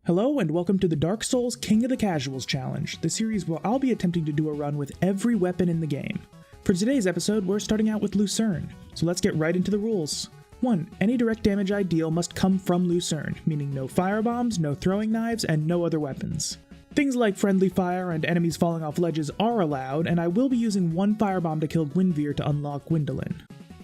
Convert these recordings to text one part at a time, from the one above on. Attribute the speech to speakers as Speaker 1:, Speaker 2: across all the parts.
Speaker 1: Hello and welcome to the Dark Souls King of the Casuals challenge, the series where I'll be attempting to do a run with every weapon in the game. For today's episode, we're starting out with Lucerne, so let's get right into the rules. 1. Any direct damage I deal must come from Lucerne, meaning no firebombs, no throwing knives, and no other weapons. Things like friendly fire and enemies falling off ledges are allowed, and I will be using one firebomb to kill Gwyn to unlock Gwyndolin.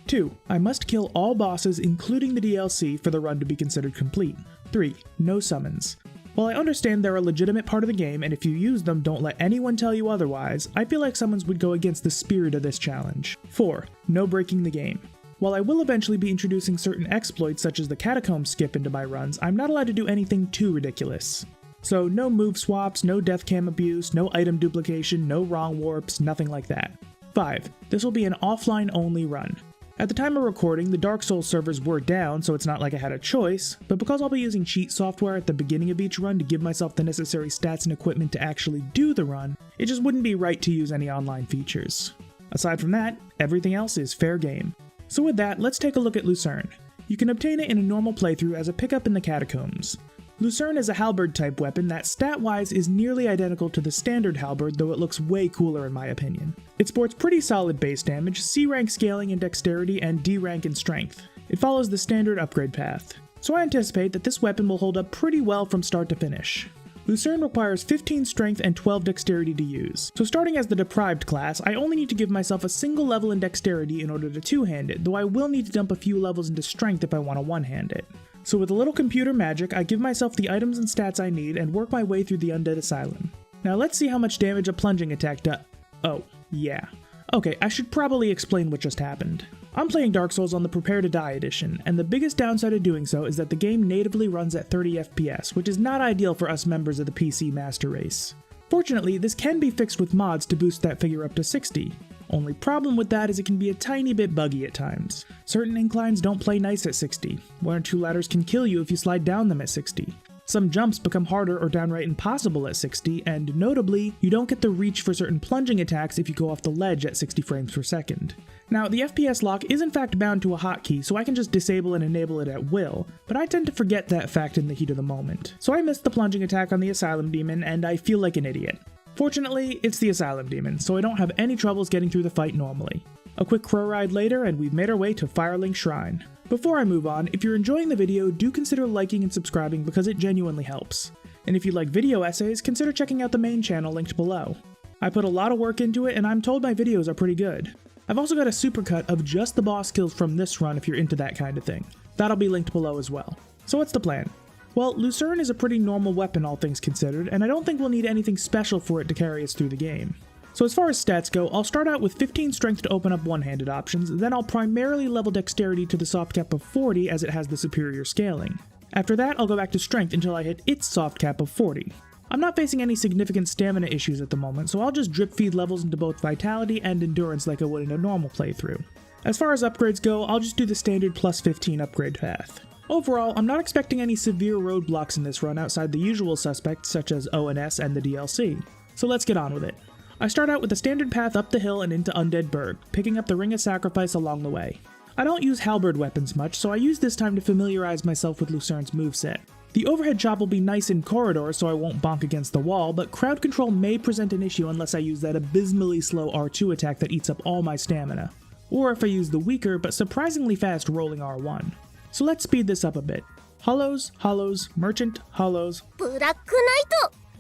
Speaker 1: 2. I must kill all bosses including the DLC for the run to be considered complete. 3. No summons. While I understand they're a legitimate part of the game, and if you use them, don't let anyone tell you otherwise, I feel like summons would go against the spirit of this challenge. 4. No breaking the game. While I will eventually be introducing certain exploits such as the catacomb skip into my runs, I'm not allowed to do anything too ridiculous. So no move swaps, no death cam abuse, no item duplication, no wrong warps, nothing like that. 5. This will be an offline only run. At the time of recording, the Dark Souls servers were down, so it's not like I had a choice, but because I'll be using cheat software at the beginning of each run to give myself the necessary stats and equipment to actually do the run, it just wouldn't be right to use any online features. Aside from that, everything else is fair game. So with that, let's take a look at Lucerne. You can obtain it in a normal playthrough as a pickup in the catacombs. Lucerne is a halberd type weapon that stat-wise is nearly identical to the standard halberd, though it looks way cooler in my opinion. It sports pretty solid base damage, C rank scaling in dexterity, and D rank in strength. It follows the standard upgrade path. So I anticipate that this weapon will hold up pretty well from start to finish. Lucerne requires 15 strength and 12 dexterity to use. So starting as the deprived class, I only need to give myself a single level in dexterity in order to two-hand it, though I will need to dump a few levels into strength if I want to one-hand it. So with a little computer magic, I give myself the items and stats I need and work my way through the Undead Asylum. Now let's see how much damage a plunging attack does. Oh, yeah. Okay, I should probably explain what just happened. I'm playing Dark Souls on the Prepare to Die edition, and the biggest downside of doing so is that the game natively runs at 30 FPS, which is not ideal for us members of the PC master race. Fortunately, this can be fixed with mods to boost that figure up to 60. Only problem with that is it can be a tiny bit buggy at times. Certain inclines don't play nice at 60. 1 or 2 ladders can kill you if you slide down them at 60. Some jumps become harder or downright impossible at 60, and notably, you don't get the reach for certain plunging attacks if you go off the ledge at 60 frames per second. Now, the FPS lock is in fact bound to a hotkey, so I can just disable and enable it at will, but I tend to forget that fact in the heat of the moment. So I missed the plunging attack on the Asylum Demon, and I feel like an idiot. Fortunately, it's the Asylum Demon, so I don't have any troubles getting through the fight normally. A quick crow ride later, and we've made our way to Firelink Shrine. Before I move on, if you're enjoying the video, do consider liking and subscribing because it genuinely helps. And if you like video essays, consider checking out the main channel linked below. I put a lot of work into it, and I'm told my videos are pretty good. I've also got a supercut of just the boss kills from this run if you're into that kind of thing. That'll be linked below as well. So what's the plan? Well, Lucerne is a pretty normal weapon all things considered, and I don't think we'll need anything special for it to carry us through the game. So as far as stats go, I'll start out with 15 strength to open up one-handed options, then I'll primarily level dexterity to the soft cap of 40 as it has the superior scaling. After that, I'll go back to strength until I hit its soft cap of 40. I'm not facing any significant stamina issues at the moment, so I'll just drip feed levels into both vitality and endurance like I would in a normal playthrough. As far as upgrades go, I'll just do the standard plus 15 upgrade path. Overall, I'm not expecting any severe roadblocks in this run outside the usual suspects such as ONS and the DLC. So let's get on with it. I start out with the standard path up the hill and into Undead Burg, picking up the Ring of Sacrifice along the way. I don't use halberd weapons much, so I use this time to familiarize myself with Lucerne's moveset. The overhead chop will be nice in corridors so I won't bonk against the wall, but crowd control may present an issue unless I use that abysmally slow R2 attack that eats up all my stamina. Or if I use the weaker but surprisingly fast rolling R1. So let's speed this up a bit. Hollows, hollows, merchant, hollows,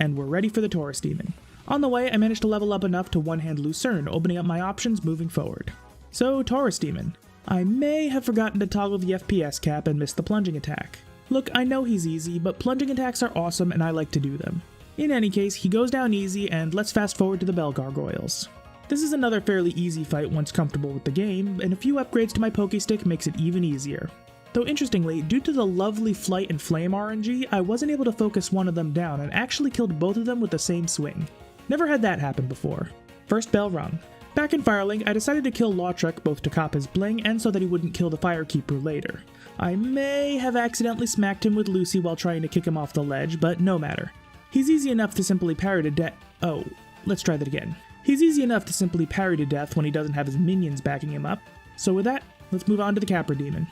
Speaker 1: and we're ready for the Taurus Demon. On the way, I managed to level up enough to one-hand Lucerne, opening up my options moving forward. So, Taurus Demon. I may have forgotten to toggle the FPS cap and missed the plunging attack. Look, I know he's easy, but plunging attacks are awesome and I like to do them. In any case, he goes down easy, and let's fast forward to the Bell Gargoyles. This is another fairly easy fight once comfortable with the game, and a few upgrades to my Pokestick makes it even easier. Though interestingly, due to the lovely Flight and Flame RNG, I wasn't able to focus one of them down and actually killed both of them with the same swing. Never had that happen before. First bell rung. Back in Firelink, I decided to kill Lautrec both to cop his bling and so that he wouldn't kill the Firekeeper later. I may have accidentally smacked him with Lucy while trying to kick him off the ledge, but no matter. He's easy enough to simply parry to death. Oh, let's try that again. He's easy enough to simply parry to death when he doesn't have his minions backing him up. So with that, let's move on to the Capra Demon.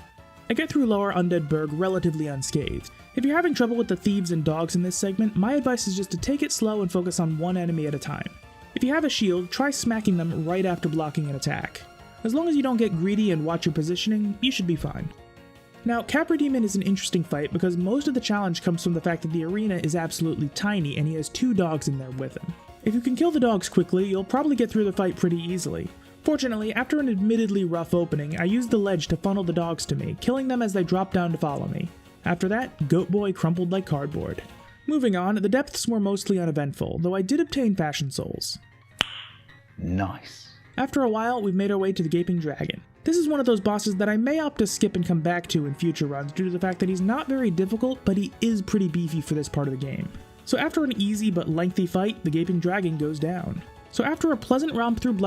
Speaker 1: I get through Lower Undead Burg relatively unscathed. If you're having trouble with the thieves and dogs in this segment, my advice is just to take it slow and focus on one enemy at a time. If you have a shield, try smacking them right after blocking an attack. As long as you don't get greedy and watch your positioning, you should be fine. Now, Capra Demon is an interesting fight because most of the challenge comes from the fact that the arena is absolutely tiny and he has 2 dogs in there with him. If you can kill the dogs quickly, you'll probably get through the fight pretty easily. Fortunately, after an admittedly rough opening, I used the ledge to funnel the dogs to me, killing them as they dropped down to follow me. After that, Goat Boy crumpled like cardboard. Moving on, the depths were mostly uneventful, though I did obtain Fashion Souls.
Speaker 2: Nice.
Speaker 1: After a while, we've made our way to the Gaping Dragon. This is one of those bosses that I may opt to skip and come back to in future runs due to the fact that he's not very difficult, but he is pretty beefy for this part of the game. So after an easy but lengthy fight, the Gaping Dragon goes down. So after a pleasant romp through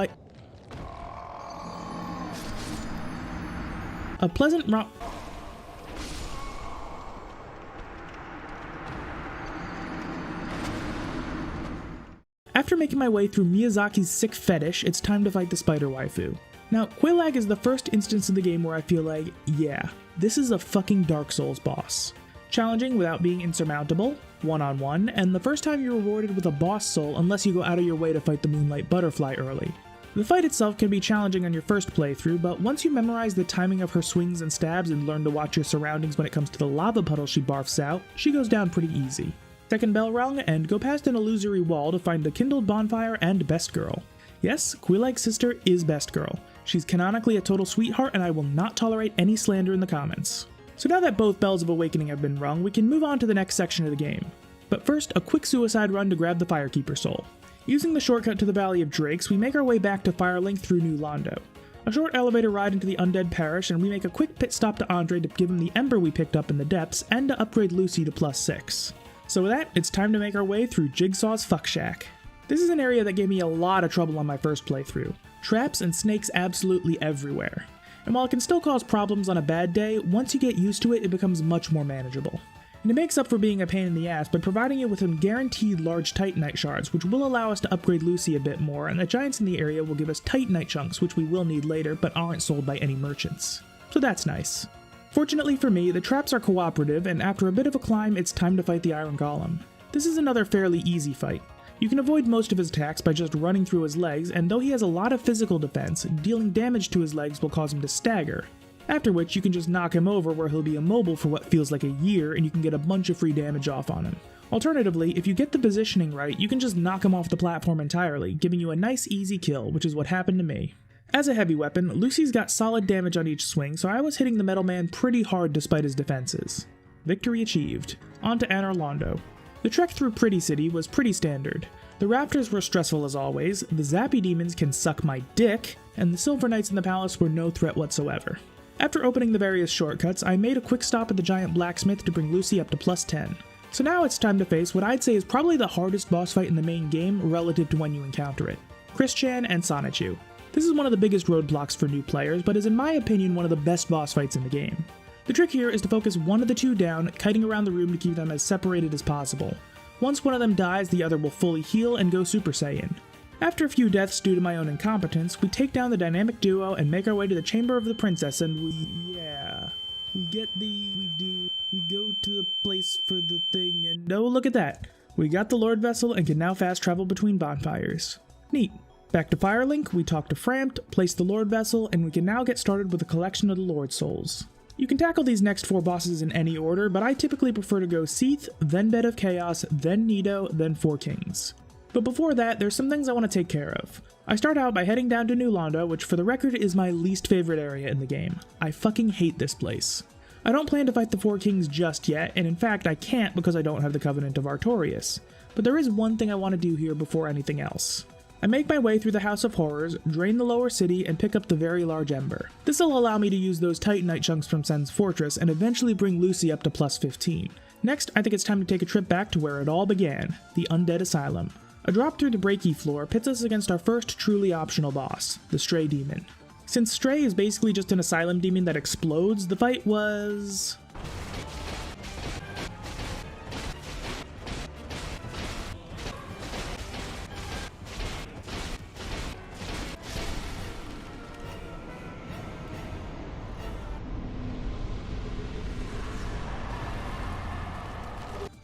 Speaker 1: After making my way through Miyazaki's sick fetish, it's time to fight the spider waifu. Now, Quelaag is the first instance in the game where I feel like, yeah, this is a fucking Dark Souls boss. Challenging without being insurmountable, one-on-one, and the first time you're rewarded with a boss soul unless you go out of your way to fight the Moonlight Butterfly early. The fight itself can be challenging on your first playthrough, but once you memorize the timing of her swings and stabs and learn to watch your surroundings when it comes to the lava puddle she barfs out, she goes down pretty easy. Second bell rung, and go past an illusory wall to find the kindled bonfire and Best Girl. Yes, Quelaag's sister is Best Girl. She's canonically a total sweetheart, and I will not tolerate any slander in the comments. So now that both bells of awakening have been rung, we can move on to the next section of the game. But first, a quick suicide run to grab the Firekeeper soul. Using the shortcut to the Valley of Drakes, we make our way back to Firelink through New Londo. A short elevator ride into the Undead Parish, and we make a quick pit stop to Andre to give him the Ember we picked up in the depths, and to upgrade Lucy to +6. So with that, it's time to make our way through Jigsaw's Fuck Shack. This is an area that gave me a lot of trouble on my first playthrough. Traps and snakes absolutely everywhere. And while it can still cause problems on a bad day, once you get used to it, it becomes much more manageable. And it makes up for being a pain in the ass by providing you with some guaranteed large Titanite shards, which will allow us to upgrade Lucy a bit more, and the giants in the area will give us Titanite chunks, which we will need later, but aren't sold by any merchants. So that's nice. Fortunately for me, the traps are cooperative, and after a bit of a climb, it's time to fight the Iron Golem. This is another fairly easy fight. You can avoid most of his attacks by just running through his legs, and though he has a lot of physical defense, dealing damage to his legs will cause him to stagger. After which, you can just knock him over where he'll be immobile for what feels like a year, and you can get a bunch of free damage off on him. Alternatively, if you get the positioning right, you can just knock him off the platform entirely, giving you a nice easy kill, which is what happened to me. As a heavy weapon, Lucy's got solid damage on each swing, so I was hitting the Metal Man pretty hard despite his defenses. Victory achieved. On to Anor Londo. The trek through Pretty City was pretty standard. The rafters were stressful as always, the Zappy demons can suck my dick, and the Silver Knights in the palace were no threat whatsoever. After opening the various shortcuts, I made a quick stop at the giant blacksmith to bring Lucy up to +10. So now it's time to face what I'd say is probably the hardest boss fight in the main game relative to when you encounter it. Chris-chan and Sonichu. This is one of the biggest roadblocks for new players, but is in my opinion one of the best boss fights in the game. The trick here is to focus one of the two down, kiting around the room to keep them as separated as possible. Once one of them dies, the other will fully heal and go Super Saiyan. After a few deaths due to my own incompetence, we take down the dynamic duo and make our way to the Chamber of the Princess, and we go to the place for the thing, and oh, look at that! We got the Lord Vessel and can now fast travel between bonfires. Neat. Back to Firelink, we talk to Frampt, place the Lord Vessel, and we can now get started with a collection of the Lord Souls. You can tackle these next 4 bosses in any order, but I typically prefer to go Seath, then Bed of Chaos, then Nito, then 4 Kings. But before that, there's some things I want to take care of. I start out by heading down to New Londo, which for the record is my least favorite area in the game. I fucking hate this place. I don't plan to fight the 4 Kings just yet, and in fact I can't because I don't have the Covenant of Artorias. But there is one thing I want to do here before anything else. I make my way through the House of Horrors, drain the lower city, and pick up the very large Ember. This will allow me to use those Titanite chunks from Sen's Fortress and eventually bring Lucy up to +15. Next, I think it's time to take a trip back to where it all began, the Undead Asylum. A drop through the breaky floor pits us against our first truly optional boss, the Stray Demon. Since Stray is basically just an asylum demon that explodes, the fight was...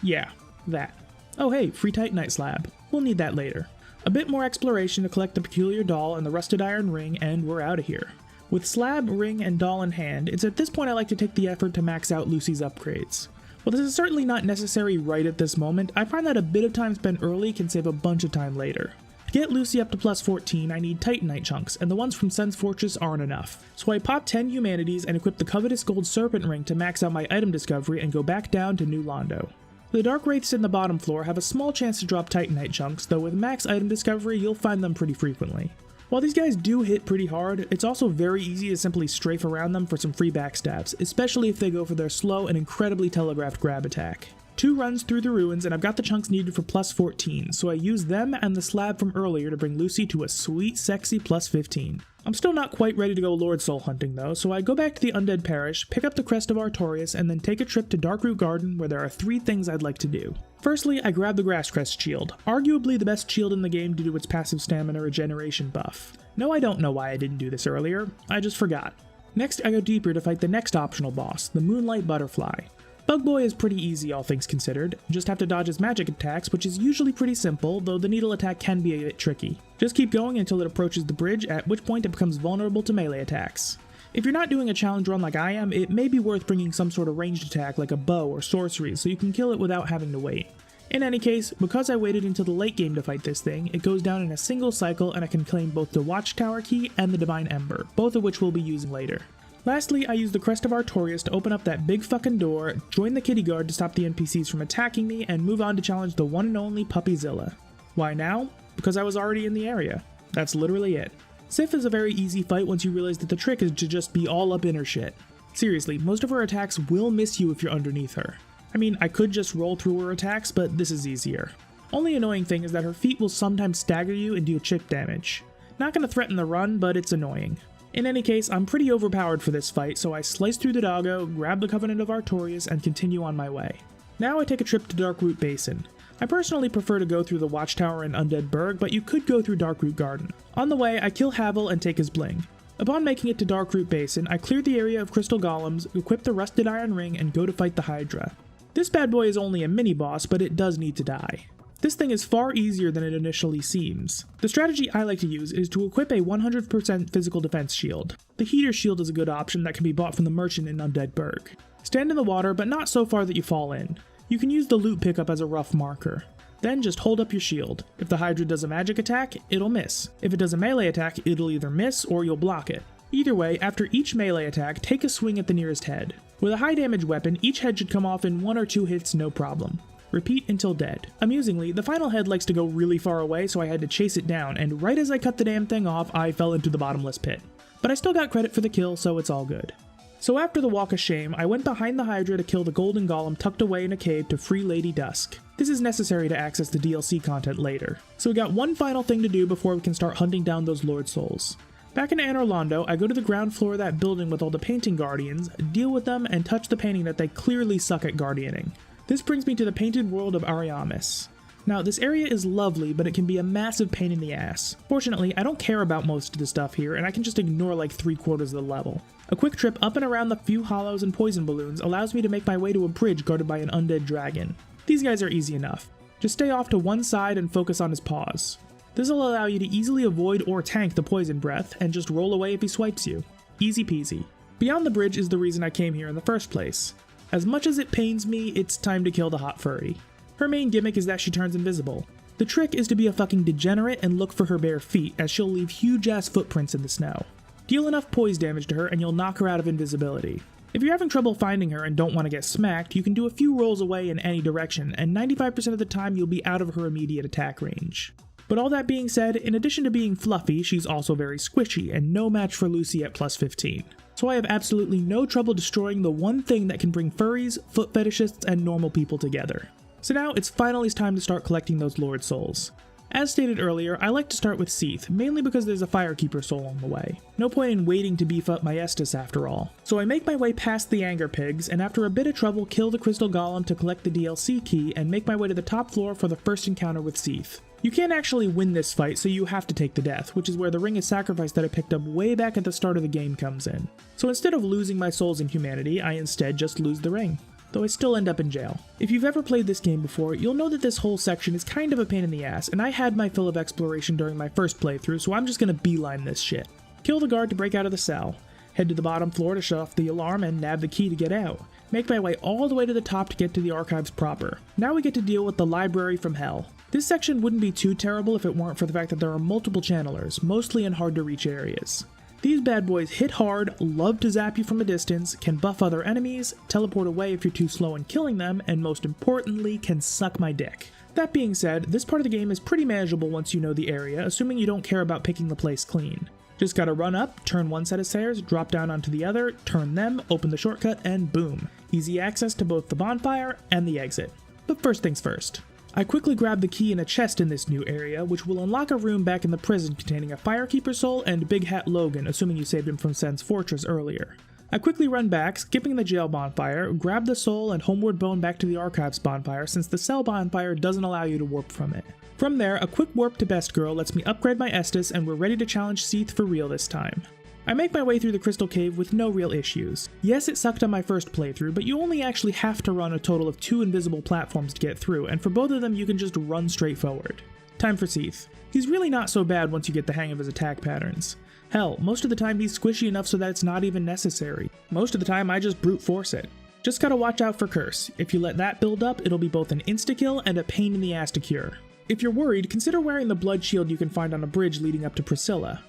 Speaker 1: Yeah, that. Oh hey, free Titanite slab. We'll need that later. A bit more exploration to collect the peculiar doll and the rusted iron ring, and we're out of here. With slab, ring, and doll in hand, it's at this point I like to take the effort to max out Lucy's upgrades. While this is certainly not necessary right at this moment, I find that a bit of time spent early can save a bunch of time later. To get Lucy up to plus 14, I need Titanite chunks, and the ones from Sen's Fortress aren't enough. So I pop 10 humanities and equip the covetous gold serpent ring to max out my item discovery and go back down to New Londo. The Dark Wraiths in the bottom floor have a small chance to drop Titanite chunks, though with max item discovery you'll find them pretty frequently. While these guys do hit pretty hard, it's also very easy to simply strafe around them for some free backstabs, especially if they go for their slow and incredibly telegraphed grab attack. 2 runs through the ruins and I've got the chunks needed for plus 14, so I use them and the slab from earlier to bring Lucy to a sweet, sexy plus 15. I'm still not quite ready to go Lord Soul hunting though, so I go back to the Undead Parish, pick up the Crest of Artorias, and then take a trip to Darkroot Garden where there are 3 things I'd like to do. Firstly, I grab the Grass Crest shield, arguably the best shield in the game due to its passive stamina regeneration buff. No, I don't know why I didn't do this earlier, I just forgot. Next, I go deeper to fight the next optional boss, the Moonlight Butterfly. Bug Boy is pretty easy all things considered, just have to dodge his magic attacks, which is usually pretty simple, though the needle attack can be a bit tricky. Just keep going until it approaches the bridge, at which point it becomes vulnerable to melee attacks. If you're not doing a challenge run like I am, it may be worth bringing some sort of ranged attack like a bow or sorcery so you can kill it without having to wait. In any case, because I waited until the late game to fight this thing, it goes down in a single cycle and I can claim both the Watchtower key and the Divine Ember, both of which we'll be using later. Lastly, I use the Crest of Artorias to open up that big fucking door, join the kitty guard to stop the NPCs from attacking me, and move on to challenge the one and only Puppyzilla. Why now? Because I was already in the area. That's literally it. Seath is a very easy fight once you realize that the trick is to just be all up in her shit. Seriously, most of her attacks will miss you if you're underneath her. I mean, I could just roll through her attacks, but this is easier. Only annoying thing is that her feet will sometimes stagger you and deal chip damage. Not gonna threaten the run, but it's annoying. In any case, I'm pretty overpowered for this fight, so I slice through the doggo, grab the Covenant of Artorias, and continue on my way. Now I take a trip to Darkroot Basin. I personally prefer to go through the Watchtower and Undead Burg, but you could go through Darkroot Garden. On the way, I kill Havel and take his bling. Upon making it to Darkroot Basin, I clear the area of crystal golems, equip the rusted iron ring, and go to fight the Hydra. This bad boy is only a mini-boss, but it does need to die. This thing is far easier than it initially seems. The strategy I like to use is to equip a 100% physical defense shield. The heater shield is a good option that can be bought from the merchant in Undead Burg. Stand in the water, but not so far that you fall in. You can use the loot pickup as a rough marker. Then just hold up your shield. If the Hydra does a magic attack, it'll miss. If it does a melee attack, it'll either miss or you'll block it. Either way, after each melee attack, take a swing at the nearest head. With a high damage weapon, each head should come off in 1 or 2 hits no problem. Repeat until dead. Amusingly, the final head likes to go really far away, so I had to chase it down, and right as I cut the damn thing off, I fell into the bottomless pit. But I still got credit for the kill, so it's all good. So after the Walk of Shame, I went behind the Hydra to kill the golden golem tucked away in a cave to free Lady Dusk. This is necessary to access the DLC content later. So we got one final thing to do before we can start hunting down those Lord Souls. Back in Anor Londo, I go to the ground floor of that building with all the painting guardians, deal with them, and touch the painting that they clearly suck at guardianing. This brings me to the painted world of Ariamis. Now, this area is lovely, but it can be a massive pain in the ass. Fortunately, I don't care about most of the stuff here, and I can just ignore like 3/4 of the level. A quick trip up and around the few hollows and poison balloons allows me to make my way to a bridge guarded by an undead dragon. These guys are easy enough. Just stay off to one side and focus on his paws. This will allow you to easily avoid or tank the poison breath, and just roll away if he swipes you. Easy peasy. Beyond the bridge is the reason I came here in the first place. As much as it pains me, it's time to kill the hot furry. Her main gimmick is that she turns invisible. The trick is to be a fucking degenerate and look for her bare feet, as she'll leave huge ass footprints in the snow. Deal enough poise damage to her and you'll knock her out of invisibility. If you're having trouble finding her and don't want to get smacked, you can do a few rolls away in any direction, and 95% of the time you'll be out of her immediate attack range. But all that being said, in addition to being fluffy, she's also very squishy and no match for Lucy at plus 15. So I have absolutely no trouble destroying the one thing that can bring furries, foot fetishists, and normal people together. So now it's finally time to start collecting those Lord Souls. As stated earlier, I like to start with Seath, mainly because there's a Firekeeper soul on the way. No point in waiting to beef up my Estus after all. So I make my way past the Anger Pigs, and after a bit of trouble kill the Crystal Golem to collect the DLC key and make my way to the top floor for the first encounter with Seath. You can't actually win this fight, so you have to take the death, which is where the Ring of Sacrifice that I picked up way back at the start of the game comes in. So instead of losing my souls in humanity, I instead just lose the ring. though I still end up in jail. If you've ever played this game before, you'll know that this whole section is kind of a pain in the ass, and I had my fill of exploration during my first playthrough, so I'm just gonna beeline this shit. Kill the guard to break out of the cell, head to the bottom floor to shut off the alarm and nab the key to get out. Make my way all the way to the top to get to the archives proper. Now we get to deal with the library from hell. This section wouldn't be too terrible if it weren't for the fact that there are multiple channelers, mostly in hard to reach areas. These bad boys hit hard, love to zap you from a distance, can buff other enemies, teleport away if you're too slow in killing them, and most importantly, can suck my dick. That being said, this part of the game is pretty manageable once you know the area, assuming you don't care about picking the place clean. Just gotta run up, turn one set of stairs, drop down onto the other, turn them, open the shortcut, and boom. Easy access to both the bonfire and the exit. But first things first. I quickly grab the key in a chest in this new area, which will unlock a room back in the prison containing a Firekeeper soul and Big Hat Logan, assuming you saved him from Sen's fortress earlier. I quickly run back, skipping the jail bonfire, grab the soul and homeward bone back to the archives bonfire since the cell bonfire doesn't allow you to warp from it. From there, a quick warp to Best Girl lets me upgrade my Estus and we're ready to challenge Seath for real this time. I make my way through the Crystal Cave with no real issues. Yes, it sucked on my first playthrough, but you only actually have to run a total of 2 invisible platforms to get through, and for both of them you can just run straight forward. Time for Seath. He's really not so bad once you get the hang of his attack patterns. Hell, most of the time he's squishy enough so that it's not even necessary. Most of the time I just brute force it. Just gotta watch out for Curse. If you let that build up, it'll be both an insta-kill and a pain in the ass to cure. If you're worried, consider wearing the blood shield you can find on a bridge leading up to Priscilla.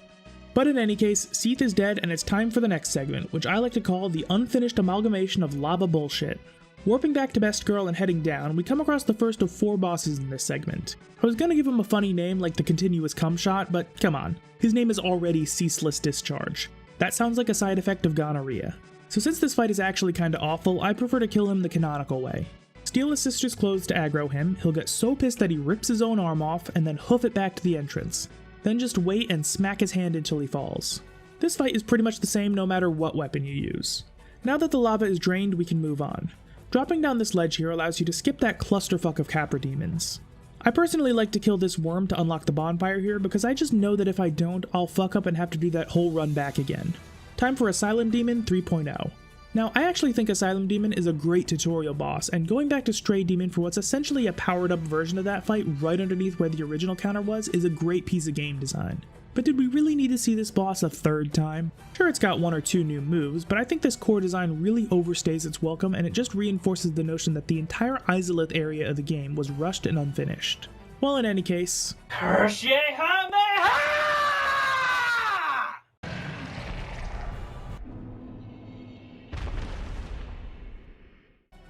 Speaker 1: But in any case, Seath is dead and it's time for the next segment, which I like to call the unfinished amalgamation of lava bullshit. Warping back to Best Girl and heading down, we come across the first of 4 bosses in this segment. I was gonna give him a funny name like the Continuous Cum Shot, but come on, his name is already Ceaseless Discharge. That sounds like a side effect of gonorrhea. So since this fight is actually kinda awful, I prefer to kill him the canonical way. Steal his sister's clothes to aggro him, he'll get so pissed that he rips his own arm off and then hoof it back to the entrance. Then just wait and smack his hand until he falls. This fight is pretty much the same no matter what weapon you use. Now that the lava is drained, we can move on. Dropping down this ledge here allows you to skip that clusterfuck of Capra demons. I personally like to kill this worm to unlock the bonfire here because I just know that if I don't, I'll fuck up and have to do that whole run back again. Time for Asylum Demon 3.0. Now, I actually think Asylum Demon is a great tutorial boss, and going back to Stray Demon for what's essentially a powered up version of that fight right underneath where the original counter was is a great piece of game design. But did we really need to see this boss a 3rd time? Sure, it's got 1 or 2 new moves, but I think this core design really overstays its welcome and it just reinforces the notion that the entire Izalith area of the game was rushed and unfinished. Well, in any case...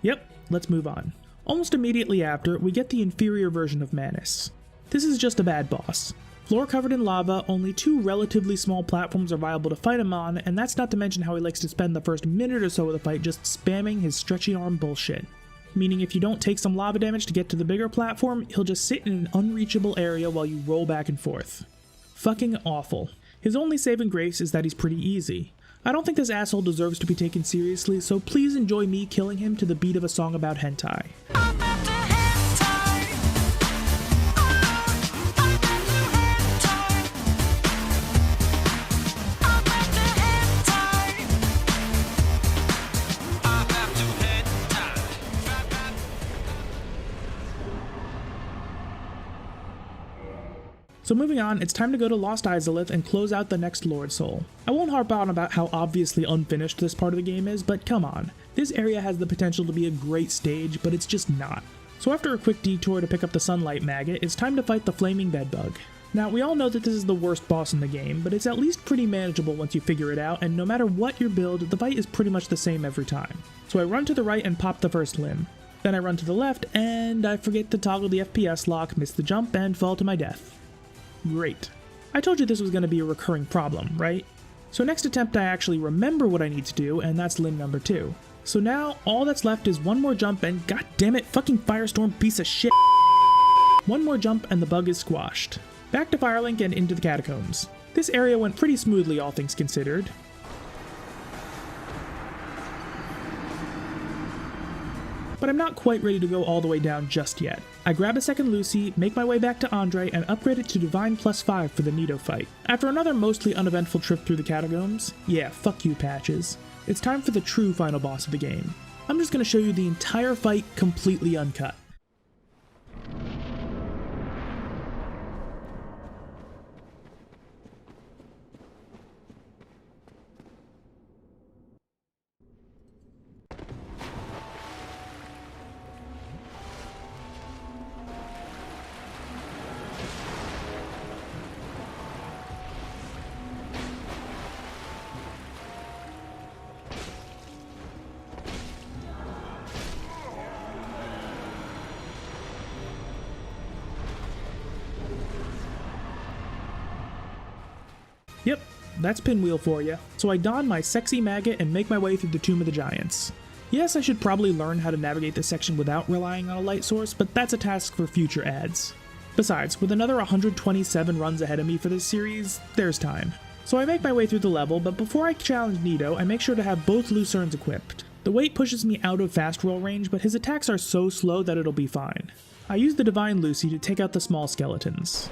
Speaker 1: Yep, let's move on. Almost immediately after, we get the inferior version of Manus. This is just a bad boss. Floor covered in lava, only 2 relatively small platforms are viable to fight him on, and that's not to mention how he likes to spend the first minute or so of the fight just spamming his stretchy arm bullshit. Meaning if you don't take some lava damage to get to the bigger platform, he'll just sit in an unreachable area while you roll back and forth. Fucking awful. His only saving grace is that he's pretty easy. I don't think this asshole deserves to be taken seriously, so please enjoy me killing him to the beat of a song about hentai. So moving on, it's time to go to Lost Izalith and close out the next Lord Soul. I won't harp on about how obviously unfinished this part of the game is, but come on. This area has the potential to be a great stage, but it's just not. So after a quick detour to pick up the Sunlight Maggot, it's time to fight the Flaming Bedbug. Now, we all know that this is the worst boss in the game, but it's at least pretty manageable once you figure it out, and no matter what your build, the fight is pretty much the same every time. So I run to the right and pop the first limb. Then I run to the left, and I forget to toggle the FPS lock, miss the jump, and fall to my death. Great. I told you this was going to be a recurring problem, right? So next attempt I actually remember what I need to do, and that's limb number 2. So now, all that's left is one more jump and goddammit, fucking Firestorm piece of shit! One more jump and the bug is squashed. Back to Firelink and into the catacombs. This area went pretty smoothly, all things considered. But I'm not quite ready to go all the way down just yet. I grab a second Lucy, make my way back to Andre, and upgrade it to Divine +5 for the Nito fight. After another mostly uneventful trip through the catacombs, yeah, fuck you, Patches, it's time for the true final boss of the game. I'm just going to show you the entire fight completely uncut. Yep, that's Pinwheel for you. So I don my sexy maggot and make my way through the Tomb of the Giants. Yes, I should probably learn how to navigate this section without relying on a light source, but that's a task for future ads. Besides, with another 127 runs ahead of me for this series, there's time. So I make my way through the level, but before I challenge Nito, I make sure to have both Lucernes equipped. The weight pushes me out of fast roll range, but his attacks are so slow that it'll be fine. I use the Divine Lucy to take out the small skeletons.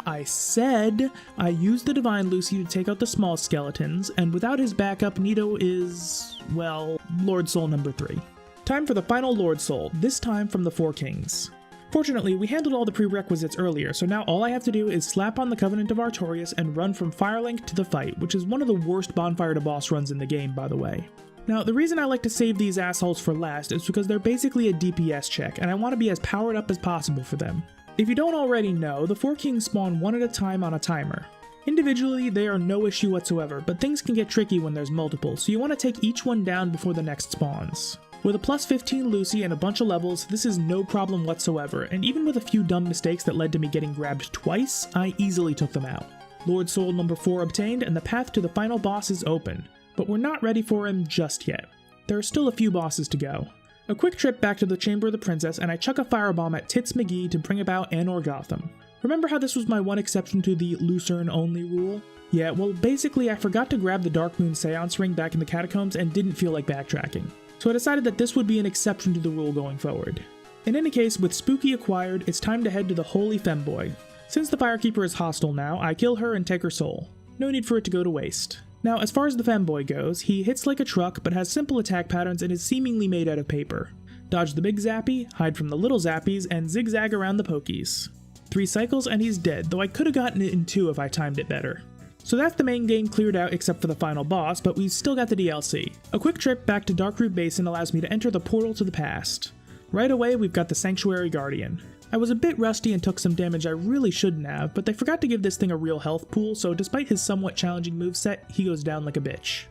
Speaker 1: I said I used the Divine Lucy to take out the small skeletons, and without his backup, Nito is, well, Lord Soul number 3. Time for the final Lord Soul, this time from the Four Kings. Fortunately, we handled all the prerequisites earlier, so now all I have to do is slap on the Covenant of Artorias and run from Firelink to the fight, which is one of the worst bonfire to boss runs in the game, by the way. Now, the reason I like to save these assholes for last is because they're basically a DPS check, and I want to be as powered up as possible for them. If you don't already know, the Four Kings spawn one at a time on a timer. Individually, they are no issue whatsoever, but things can get tricky when there's multiple, so you want to take each one down before the next spawns. With a plus 15 Lucy and a bunch of levels, this is no problem whatsoever, and even with a few dumb mistakes that led to me getting grabbed twice, I easily took them out. Lord Soul number 4 obtained, and the path to the final boss is open, but we're not ready for him just yet. There are still a few bosses to go. A quick trip back to the Chamber of the Princess, and I chuck a firebomb at Tits McGee to bring about Anor Gotham. Remember how this was my one exception to the Lucerne only rule? Yeah, well basically I forgot to grab the Dark Moon Seance ring back in the catacombs and didn't feel like backtracking. So I decided that this would be an exception to the rule going forward. In any case, with Spooky acquired, it's time to head to the Holy Femboy. Since the Firekeeper is hostile now, I kill her and take her soul. No need for it to go to waste. Now, as far as the Femboy goes, he hits like a truck but has simple attack patterns and is seemingly made out of paper. Dodge the big zappy, hide from the little zappies, and zigzag around the pokies. 3 cycles and he's dead, though I could have gotten it in 2 if I timed it better. So that's the main game cleared out except for the final boss, but we've still got the DLC. A quick trip back to Darkroot Basin allows me to enter the portal to the past. Right away, we've got the Sanctuary Guardian. I was a bit rusty and took some damage I really shouldn't have, but they forgot to give this thing a real health pool, so despite his somewhat challenging moveset, he goes down like a bitch.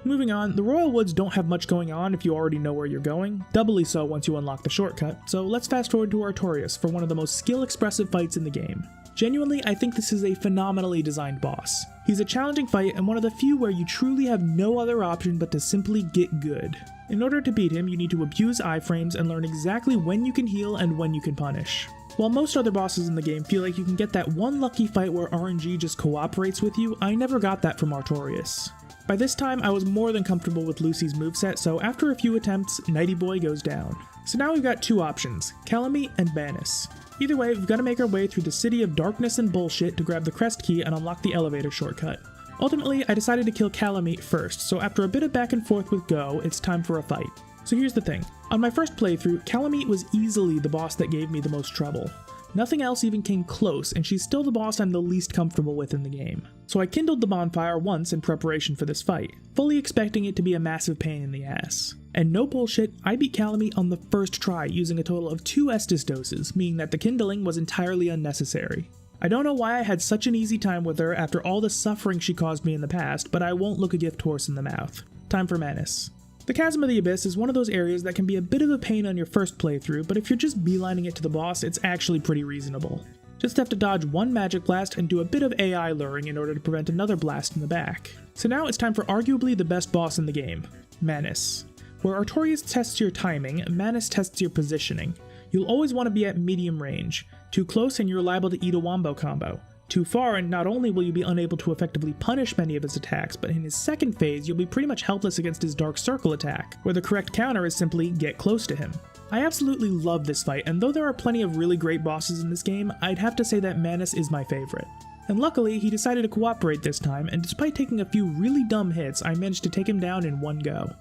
Speaker 1: Moving on, the Royal Woods don't have much going on if you already know where you're going, doubly so once you unlock the shortcut, so let's fast forward to Artorias for one of the most skill-expressive fights in the game. Genuinely, I think this is a phenomenally designed boss. He's a challenging fight and one of the few where you truly have no other option but to simply get good. In order to beat him, you need to abuse iframes and learn exactly when you can heal and when you can punish. While most other bosses in the game feel like you can get that one lucky fight where RNG just cooperates with you, I never got that from Artorias. By this time, I was more than comfortable with Lucy's moveset, so after a few attempts, Nighty Boy goes down. So now we've got 2 options, Calamite and Banis. Either way, we've got to make our way through the City of Darkness and Bullshit to grab the Crest Key and unlock the elevator shortcut. Ultimately, I decided to kill Calamite first, so after a bit of back and forth with Go, it's time for a fight. So here's the thing, on my first playthrough, Calamite was easily the boss that gave me the most trouble. Nothing else even came close, and she's still the boss I'm the least comfortable with in the game. So I kindled the bonfire once in preparation for this fight, fully expecting it to be a massive pain in the ass. And no bullshit, I beat Calamite on the first try using a total of 2 Estus doses, meaning that the kindling was entirely unnecessary. I don't know why I had such an easy time with her after all the suffering she caused me in the past, but I won't look a gift horse in the mouth. Time for Menace. The Chasm of the Abyss is one of those areas that can be a bit of a pain on your first playthrough, but if you're just beelining it to the boss, it's actually pretty reasonable. Just have to dodge 1 magic blast and do a bit of AI luring in order to prevent another blast in the back. So now it's time for arguably the best boss in the game, Menace. Where Artorias tests your timing, Menace tests your positioning. You'll always want to be at medium range. Too close and you're liable to eat a wombo combo. Too far and not only will you be unable to effectively punish many of his attacks, but in his second phase you'll be pretty much helpless against his Dark Circle attack, where the correct counter is simply get close to him. I absolutely love this fight, and though there are plenty of really great bosses in this game, I'd have to say that Menace is my favorite. And luckily, he decided to cooperate this time, and despite taking a few really dumb hits, I managed to take him down in one go.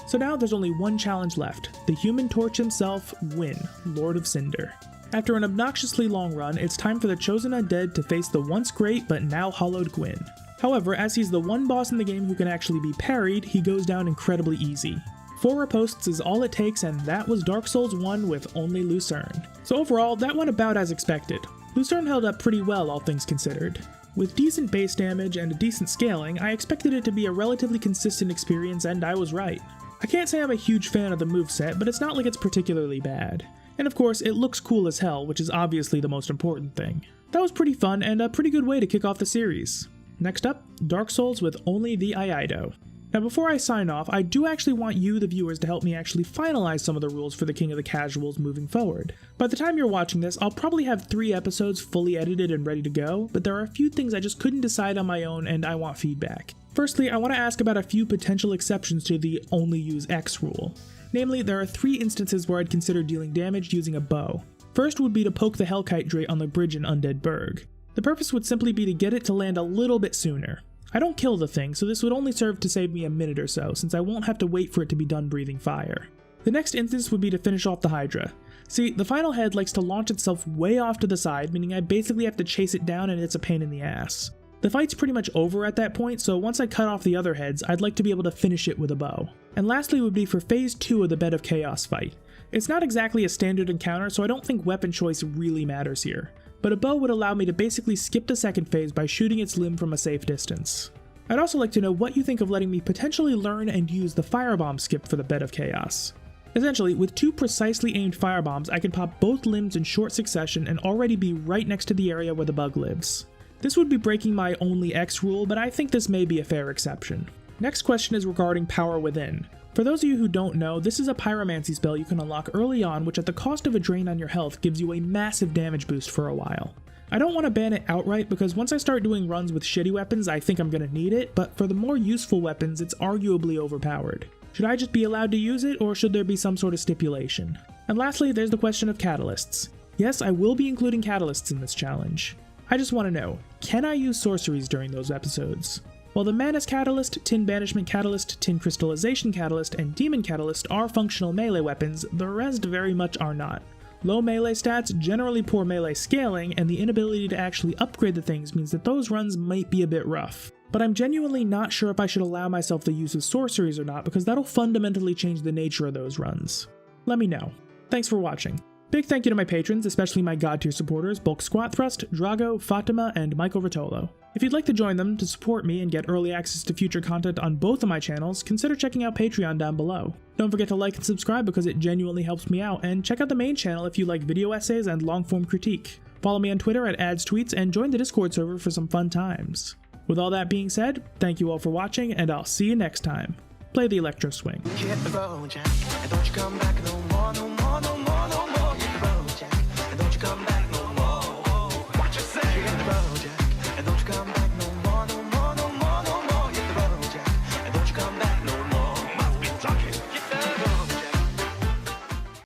Speaker 1: So now there's only one challenge left, the Human Torch himself, Gwyn, Lord of Cinder. After an obnoxiously long run, it's time for the chosen undead to face the once great but now hollowed Gwyn. However, as he's the one boss in the game who can actually be parried, he goes down incredibly easy. 4 riposts is all it takes, and that was Dark Souls 1 with only Lucerne. So overall, that went about as expected. Lucerne held up pretty well, all things considered. With decent base damage and a decent scaling, I expected it to be a relatively consistent experience, and I was right. I can't say I'm a huge fan of the moveset, but it's not like it's particularly bad. And of course, it looks cool as hell, which is obviously the most important thing. That was pretty fun, and a pretty good way to kick off the series. Next up, Dark Souls with only the Iaido. Now before I sign off, I do actually want you, the viewers, to help me actually finalize some of the rules for the King of the Casuals moving forward. By the time you're watching this, I'll probably have 3 episodes fully edited and ready to go, but there are a few things I just couldn't decide on my own and I want feedback. Firstly, I want to ask about a few potential exceptions to the only use X rule. Namely, there are 3 instances where I'd consider dealing damage using a bow. First would be to poke the Hellkite Drake on the bridge in Undead Burg. The purpose would simply be to get it to land a little bit sooner. I don't kill the thing, so this would only serve to save me a minute or so, since I won't have to wait for it to be done breathing fire. The next instance would be to finish off the Hydra. See, the final head likes to launch itself way off to the side, meaning I basically have to chase it down and it's a pain in the ass. The fight's pretty much over at that point, so once I cut off the other heads, I'd like to be able to finish it with a bow. And lastly would be for Phase 2 of the Bed of Chaos fight. It's not exactly a standard encounter, so I don't think weapon choice really matters here. But a bow would allow me to basically skip the second phase by shooting its limb from a safe distance. I'd also like to know what you think of letting me potentially learn and use the firebomb skip for the Bed of Chaos. Essentially, with 2 precisely aimed firebombs, I can pop both limbs in short succession and already be right next to the area where the bug lives. This would be breaking my only X rule, but I think this may be a fair exception. Next question is regarding Power Within. For those of you who don't know, this is a pyromancy spell you can unlock early on, which at the cost of a drain on your health gives you a massive damage boost for a while. I don't want to ban it outright because once I start doing runs with shitty weapons, I think I'm going to need it, but for the more useful weapons, it's arguably overpowered. Should I just be allowed to use it, or should there be some sort of stipulation? And lastly, there's the question of catalysts. Yes, I will be including catalysts in this challenge. I just want to know, can I use sorceries during those episodes? While the Manus Catalyst, Tin Banishment Catalyst, Tin Crystallization Catalyst, and Demon Catalyst are functional melee weapons, the rest very much are not. Low melee stats, generally poor melee scaling, and the inability to actually upgrade the things means that those runs might be a bit rough. But I'm genuinely not sure if I should allow myself the use of sorceries or not, because that'll fundamentally change the nature of those runs. Let me know. Thanks for watching. Big thank you to my patrons, especially my God tier supporters Bulk Squat Thrust, Drago, Fatima, and Michael Rotolo. If you'd like to join them to support me and get early access to future content on both of my channels, consider checking out Patreon down below. Don't forget to like and subscribe because it genuinely helps me out, and check out the main channel if you like video essays and long-form critique. Follow me on Twitter at @adstweets and join the Discord server for some fun times. With all that being said, thank you all for watching, and I'll see you next time. Play the Electro Swing.
Speaker 3: Hit the road, Jack, and don't you come back no more, no more.